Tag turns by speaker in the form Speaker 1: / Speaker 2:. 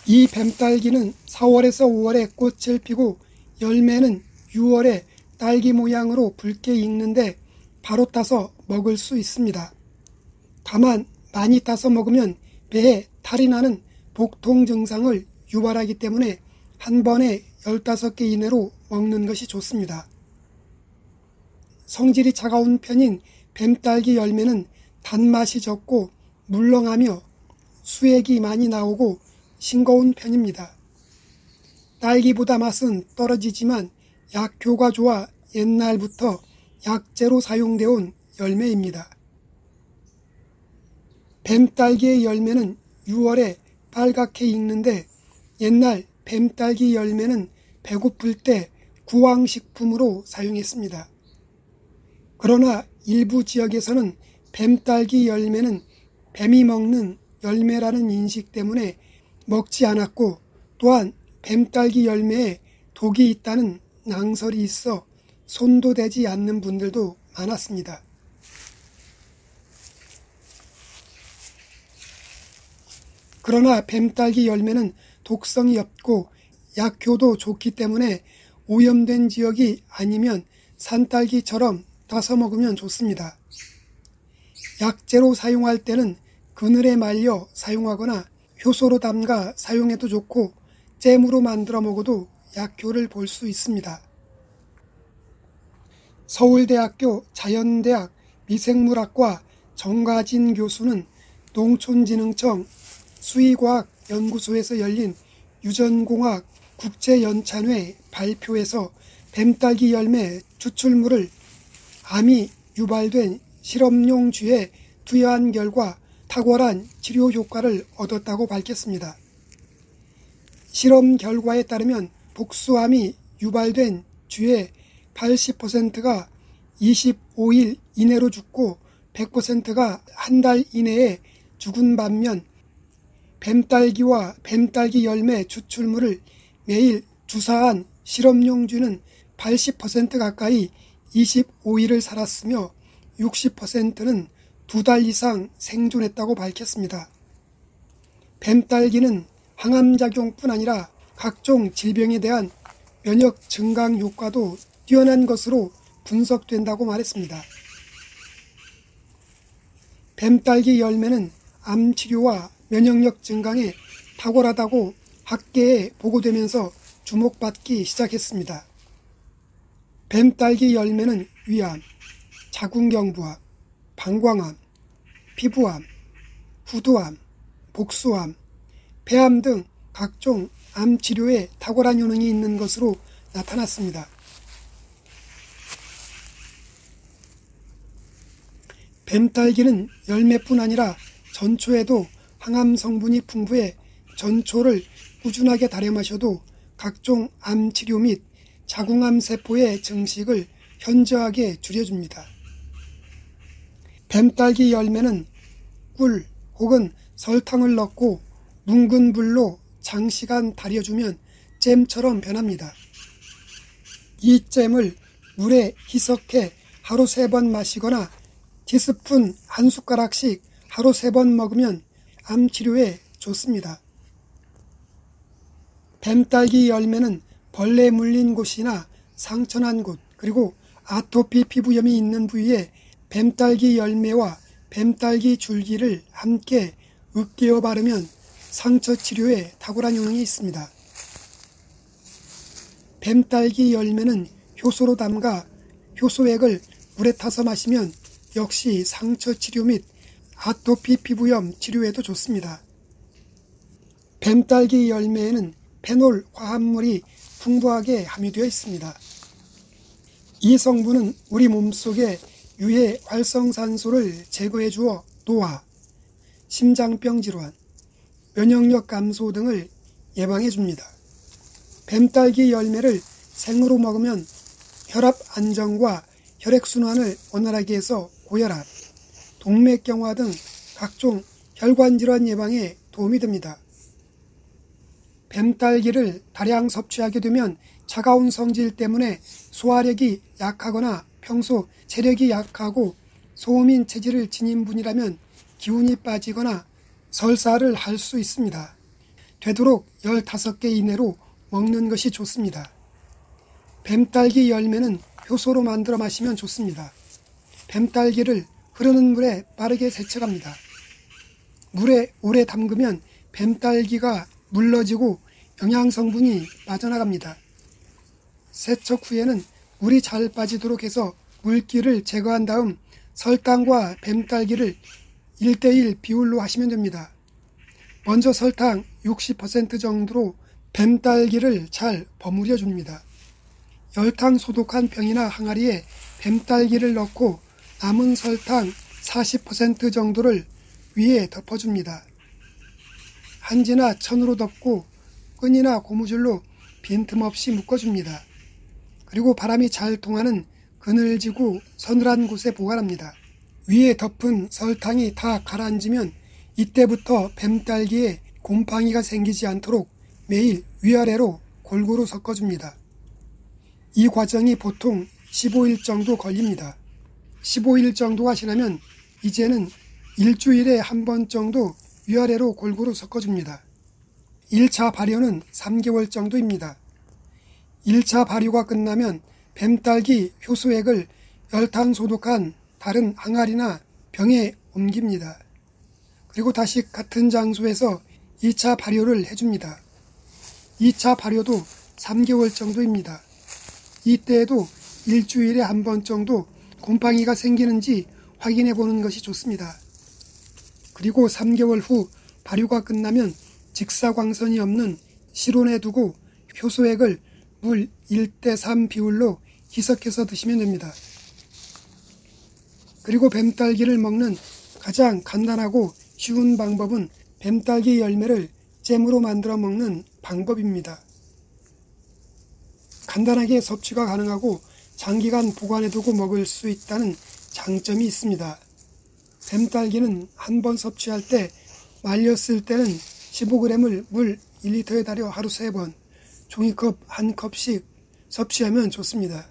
Speaker 1: 이 뱀딸기는 4월에서 5월에 꽃을 피고 열매는 6월에 딸기 모양으로 붉게 익는데 바로 따서 먹을 수 있습니다. 다만 많이 따서 먹으면 배에 탈이 나는 복통 증상을 유발하기 때문에 한 번에 15개 이내로 먹는 것이 좋습니다. 성질이 차가운 편인 뱀딸기 열매는 단맛이 적고 물렁하며 수액이 많이 나오고 싱거운 편입니다. 딸기보다 맛은 떨어지지만 약효가 좋아 옛날부터 약재로 사용되어 온 열매입니다. 뱀딸기의 열매는 6월에 빨갛게 익는데 옛날 뱀딸기 열매는 배고플 때 구황식품으로 사용했습니다. 그러나 일부 지역에서는 뱀딸기 열매는 뱀이 먹는 열매라는 인식 때문에 먹지 않았고 또한 뱀딸기 열매에 독이 있다는 낭설이 있어 손도 대지 않는 분들도 많았습니다. 그러나 뱀딸기 열매는 독성이 없고 약효도 좋기 때문에 오염된 지역이 아니면 산딸기처럼 따서 먹으면 좋습니다. 약재로 사용할 때는 그늘에 말려 사용하거나 효소로 담가 사용해도 좋고 잼으로 만들어 먹어도 약효를 볼 수 있습니다. 서울대학교 자연대학 미생물학과 정가진 교수는 농촌진흥청 수의과학연구소에서 열린 유전공학 국제연찬회 발표에서 뱀딸기 열매 추출물을 암이 유발된 실험용 쥐에 투여한 결과 탁월한 치료 효과를 얻었다고 밝혔습니다. 실험 결과에 따르면 복수암이 유발된 쥐의 80%가 25일 이내로 죽고 100%가 한 달 이내에 죽은 반면 뱀딸기와 뱀딸기 열매 추출물을 매일 주사한 실험용 쥐는 80% 가까이 25일을 살았으며 60%는 2달 이상 생존했다고 밝혔습니다. 뱀딸기는 항암작용뿐 아니라 각종 질병에 대한 면역 증강 효과도 뛰어난 것으로 분석된다고 말했습니다. 뱀딸기 열매는 암 치료와 면역력 증강에 탁월하다고 학계에 보고되면서 주목받기 시작했습니다. 뱀딸기 열매는 위암, 자궁경부암, 방광암, 피부암, 후두암, 복수암, 폐암 등 각종 암 치료에 탁월한 효능이 있는 것으로 나타났습니다. 뱀딸기는 열매뿐 아니라 전초에도 항암 성분이 풍부해 전초를 꾸준하게 달여 마셔도 각종 암 치료 및 자궁암 세포의 증식을 현저하게 줄여줍니다. 뱀딸기 열매는 꿀 혹은 설탕을 넣고 뭉근 불로 장시간 달여주면 잼처럼 변합니다. 이 잼을 물에 희석해 하루 3번 마시거나 티스푼 1숟가락씩 하루 3번 먹으면 암 치료에 좋습니다. 뱀딸기 열매는 벌레 물린 곳이나 상처난 곳 그리고 아토피 피부염이 있는 부위에 뱀딸기 열매와 뱀딸기 줄기를 함께 으깨어 바르면 상처 치료에 탁월한 효능이 있습니다. 뱀딸기 열매는 효소로 담가 효소액을 물에 타서 마시면 역시 상처 치료 및 아토피 피부염 치료에도 좋습니다. 뱀딸기 열매에는 페놀 화합물이 풍부하게 함유되어 있습니다. 이 성분은 우리 몸속에 유해 활성산소를 제거해 주어 노화, 심장병 질환, 면역력 감소 등을 예방해 줍니다. 뱀딸기 열매를 생으로 먹으면 혈압 안정과 혈액순환을 원활하게 해서 고혈압, 동맥경화 등 각종 혈관질환 예방에 도움이 됩니다. 뱀딸기를 다량 섭취하게 되면 차가운 성질 때문에 소화력이 약하거나 평소 체력이 약하고 소음인 체질을 지닌 분이라면 기운이 빠지거나 설사를 할 수 있습니다. 되도록 15개 이내로 먹는 것이 좋습니다. 뱀딸기 열매는 효소로 만들어 마시면 좋습니다. 뱀딸기를 흐르는 물에 빠르게 세척합니다. 물에 오래 담그면 뱀딸기가 물러지고 영양성분이 빠져나갑니다. 세척 후에는 물이 잘 빠지도록 해서 물기를 제거한 다음 설탕과 뱀딸기를 1:1 비율로 하시면 됩니다. 먼저 설탕 60% 정도로 뱀딸기를 잘 버무려 줍니다. 열탕 소독한 병이나 항아리에 뱀딸기를 넣고 남은 설탕 40% 정도를 위에 덮어줍니다. 한지나 천으로 덮고 끈이나 고무줄로 빈틈없이 묶어줍니다. 그리고 바람이 잘 통하는 그늘지고 서늘한 곳에 보관합니다. 위에 덮은 설탕이 다 가라앉으면 이때부터 뱀딸기에 곰팡이가 생기지 않도록 매일 위아래로 골고루 섞어줍니다. 이 과정이 보통 15일 정도 걸립니다. 15일 정도가 지나면 이제는 일주일에 한 번 정도 위아래로 골고루 섞어줍니다. 1차 발효는 3개월 정도입니다. 1차 발효가 끝나면 뱀딸기 효소액을 열탕 소독한 다른 항아리나 병에 옮깁니다. 그리고 다시 같은 장소에서 2차 발효를 해줍니다. 2차 발효도 3개월 정도입니다. 이때에도 일주일에 한 번 정도 곰팡이가 생기는지 확인해 보는 것이 좋습니다. 그리고 3개월 후 발효가 끝나면 직사광선이 없는 실온에 두고 효소액을 물 1:3 비율로 희석해서 드시면 됩니다. 그리고 뱀딸기를 먹는 가장 간단하고 쉬운 방법은 뱀딸기 열매를 잼으로 만들어 먹는 방법입니다. 간단하게 섭취가 가능하고 장기간 보관해두고 먹을 수 있다는 장점이 있습니다. 뱀딸기는 한 번 섭취할 때 말렸을 때는 15g을 물 1리터에 달여 하루 3번, 종이컵 1컵씩 섭취하면 좋습니다.